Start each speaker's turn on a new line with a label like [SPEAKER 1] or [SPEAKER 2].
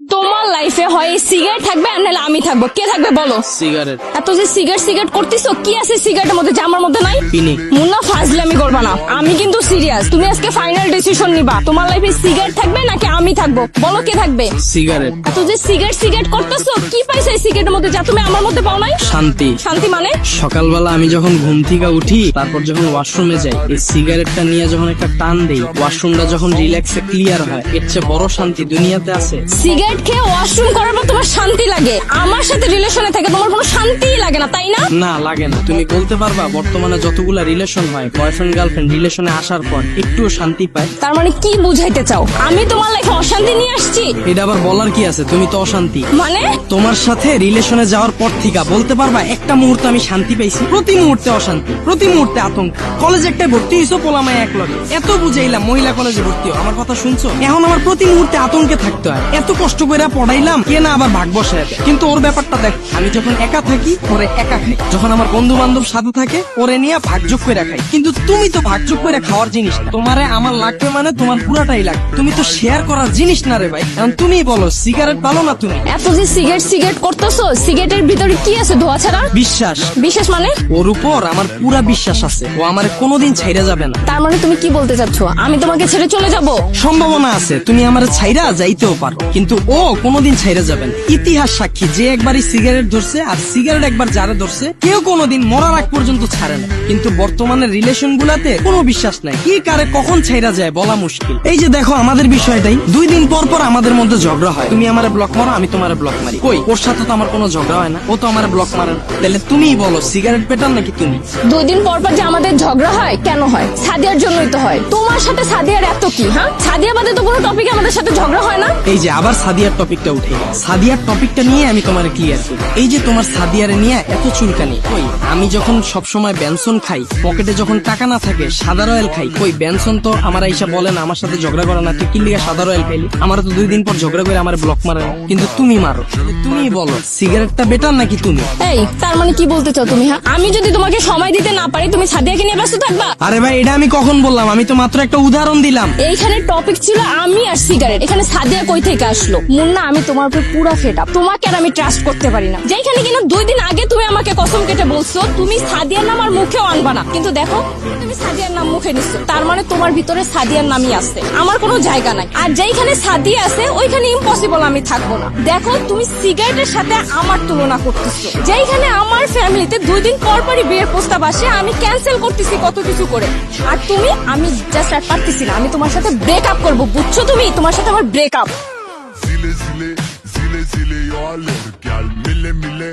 [SPEAKER 1] তোমার লাইফে হয় সিগারেট থাকবে আর নাহলে আমি থাকবো, কে থাকবে বলো?
[SPEAKER 2] সিগারেট।
[SPEAKER 1] এত যে সিগারেট সিগারেট করতেছো, কি আছে সিগারেটের মধ্যে যে আমার মধ্যে নাই?
[SPEAKER 2] পিনি।
[SPEAKER 1] মুন্না ফাজলামি করবা না, আমি কিন্তু সিরিয়াস। তুমি আজকে ফাইনাল ডিসিশন নিবা, তোমার লাইফে সিগারেট থাকবে নাকি আমি থাকবো, বলো কে থাকবে?
[SPEAKER 2] সিগারেট।
[SPEAKER 1] এত যে সিগারেট সিগারেট করতেছো, কি পাইছো এই সিগারেটের মধ্যে যা তুমি আমার মধ্যে পাও নাই?
[SPEAKER 2] শান্তি।
[SPEAKER 1] শান্তি মানে?
[SPEAKER 2] সকালবেলা আমি যখন ঘুম থেকে উঠি, তারপর যখন ওয়াশরুমে যাই, এই সিগারেটটা নিয়ে যখন একটা টান দেই, ওয়াশরুমটা যখন রিল্যাক্সে ক্লিয়ার হয়, এর চেয়ে বড় শান্তি দুনিয়াতে আছে?
[SPEAKER 1] সিগারেট খেয়ে ওয়াশরুম করার পর তোমার শান্তি লাগে, আমার সাথে রিলেশনে থাকে তোমার কোনো শান্তিই লাগে না, তাই না?
[SPEAKER 2] না, লাগে না। তুমি বলতে পারবা বর্তমানে যতগুলা রিলেশন হয়, বয়ফ্রেন্ড গার্লফ্রেন্ড রিলেশনে আসার পর একটুও শান্তি পায়?
[SPEAKER 1] তার মানে কি বুঝাইতে চাও? আমি তোমার লাইফে অশান্তি নিয়ে আসছি?
[SPEAKER 2] এটা আবার বলার কি আছে? তুমি তো অশান্তি।
[SPEAKER 1] মানে?
[SPEAKER 2] তোমার সাথে রিলেশনে যাওয়ার পর থেকে বলতে পারবা একটা মুহূর্তে আমি শান্তি পাইছি? প্রতি মুহূর্তে অশান্তি, প্রতি মুহূর্তে আতঙ্ক। কলেজে একটা ভর্তি হইছো পোলামায় এক লগে, এত বুঝাইলাম মহিলা কলেজে ভর্তি হও, আমার কথা শুনছো? এখন আমার প্রতি মুহূর্তে আতঙ্কে থাকতে হয়। এত কষ্ট করে পড়াইলাম, কে না আবার ভাগ বসায় দেয়। কিন্তু ওর ব্যাপারটা দেখ, আমি যখন একা থাকি ওরে একা খাই, যখন আমার বন্ধু বান্ধব সাথে থাকে ওরে নিয়ে ভাগযোগ করে খাই। কিন্তু তুমি তো ভাগযোগ করে খাওয়ার জিনিস না, তোমারে আমার লাগবে মানে তোমার পুরাটাই লাগবে। তুমি তো শেয়ার করার জিনিস না রে ভাই। এখন তুমি বলো সিগারেট ভালো না তুমি?
[SPEAKER 1] এত যে সিগারেট সিগারেট করতেছো, সিগারেটের ভিতরে কি আছে ধোয়া ছাড়া?
[SPEAKER 2] বিশ্বাস।
[SPEAKER 1] বিশেষ মানে?
[SPEAKER 2] ওর উপর আমার পুরা বিশ্বাস আছে, ও আমার কোনোদিন ছাইরা যাবে না।
[SPEAKER 1] তার মানে তুমি কি বলতে চাচ্ছ, আমি তোমাকে ছেড়ে চলে যাব?
[SPEAKER 2] সম্ভাবনা আছে, তুমি আমার ছাইরা যাইতেও পারো, কিন্তু ও কোনোদিন ছাইরা যাবে না। ইতিহাস সাক্ষী, যে একবারই সিগারেট ধরছে আর সিগারেট একবার যারা ধরছে, কেউ কোনোদিন মরার আগ পর্যন্ত ছাড়ে না। কিন্তু বর্তমানে রিলেশন গুলাতে কোনো বিশ্বাস নাই, কি কারে কখন ছাইরা যায় বলা মুশকিল। এই যে দেখো আমাদের বিষয়টাই, 2 দিন পর পর আমাদের মধ্যে ঝগড়া হয়। তুমি আমারে ব্লক মারো, আমি তোমারে ব্লক মারি। কই, ওর সাথে তো আমার কোনো ঝগড়া হয় না, ও তো আমারে ব্লক মারে না। তাহলে তুমিই বলো সিগারেট পেটার নাকি তুমি?
[SPEAKER 1] 2 দিন পর পর যে আমাদের ঝগড়া হয়, কেন হয়? সাদিয়ার জন্যই তো হয়। তোমার সাথে সাদিয়ার এত কি? হ্যাঁ, সাদিয়া বাদে তো কোনো টপিকে আমাদের সাথে ঝগড়া হয় না।
[SPEAKER 2] এই যে আবার সাদিয়ার টপিকটা উঠে, সাদিয়ার টপিকটা নিয়ে আমি তোমার ক্লিয়ার করি। এই যে তোমার সাদিয়ারে নিয়ে এত চুলকানি, কই আমি যখন সবসময় বেনসন খাই, পকেটে যখন টাকা না থাকে সাদা রয়েল খাই, কই বেনসন তো আমার আইসা বলে না আমার সাথে ঝগড়া করে না, তুই কি লিগা সাদা রয়েল খাইলি? আমার তো 2 দিন পর ঝগড়া করে আমার ব্লক মারে না, কিন্তু তুমি মারো। তুমি বলো সিগারেটটা বেটার নাকি তুমি?
[SPEAKER 1] এই তার মানে কি বলতে চাও তুমি? হ্যাঁ, আমি যদি তোমাকে সময় দিতে না পারি, তুমি সাদিয়াকে নিয়ে ব্যস্ত থাকবা?
[SPEAKER 2] আরে ভাই, এটা আমি কখন বললাম? আমি তো মাত্র একটা উদাহরণ দিলাম।
[SPEAKER 1] এইখানে টপিক ছিল আমি আর সিগারেট, এখানে সাদিয়া কই থেকে আসলো? মুন্না, আমি তোমার উপর পুরো ফেড আপ, তোমাকে আর আমি ট্রাস্ট করতে পারি না। যেখানে কিনা 2 দিন আগে তুমি আমাকে কসম কেটে বলছো তুমি সাদিয়ার নাম আর মুখেও আনবা না, কিন্তু দেখো তুমি সাদিয়ার নাম মুখে নিচ্ছ। তার মানে তোমার ভিতরে সাদিয়ার নামই আছে, আমার কোনো জায়গা নাই। আর যেখানে সাদিয়া আছে ওইখানে ইম্পসিবল আমি থাকবো না। দেখো তুমি সিগারেটের সাথে আমার তুলনা করতেছো, যেখানে আমার ফ্যামিলিতে 2 দিন পর পরই বিয়ের প্রস্তাব আসে, আমি ক্যান্সেল করতেছি কত কিছু করে। আর তুমি, আমি জাস্ট আর পারতেছি না, আমি তোমার সাথে ব্রেকআপ করবো, বুঝছো? তুমি, তোমার সাথে আমার breakup.
[SPEAKER 3] Zile, zile, zile, zile, eu alerg, gal, mile, mile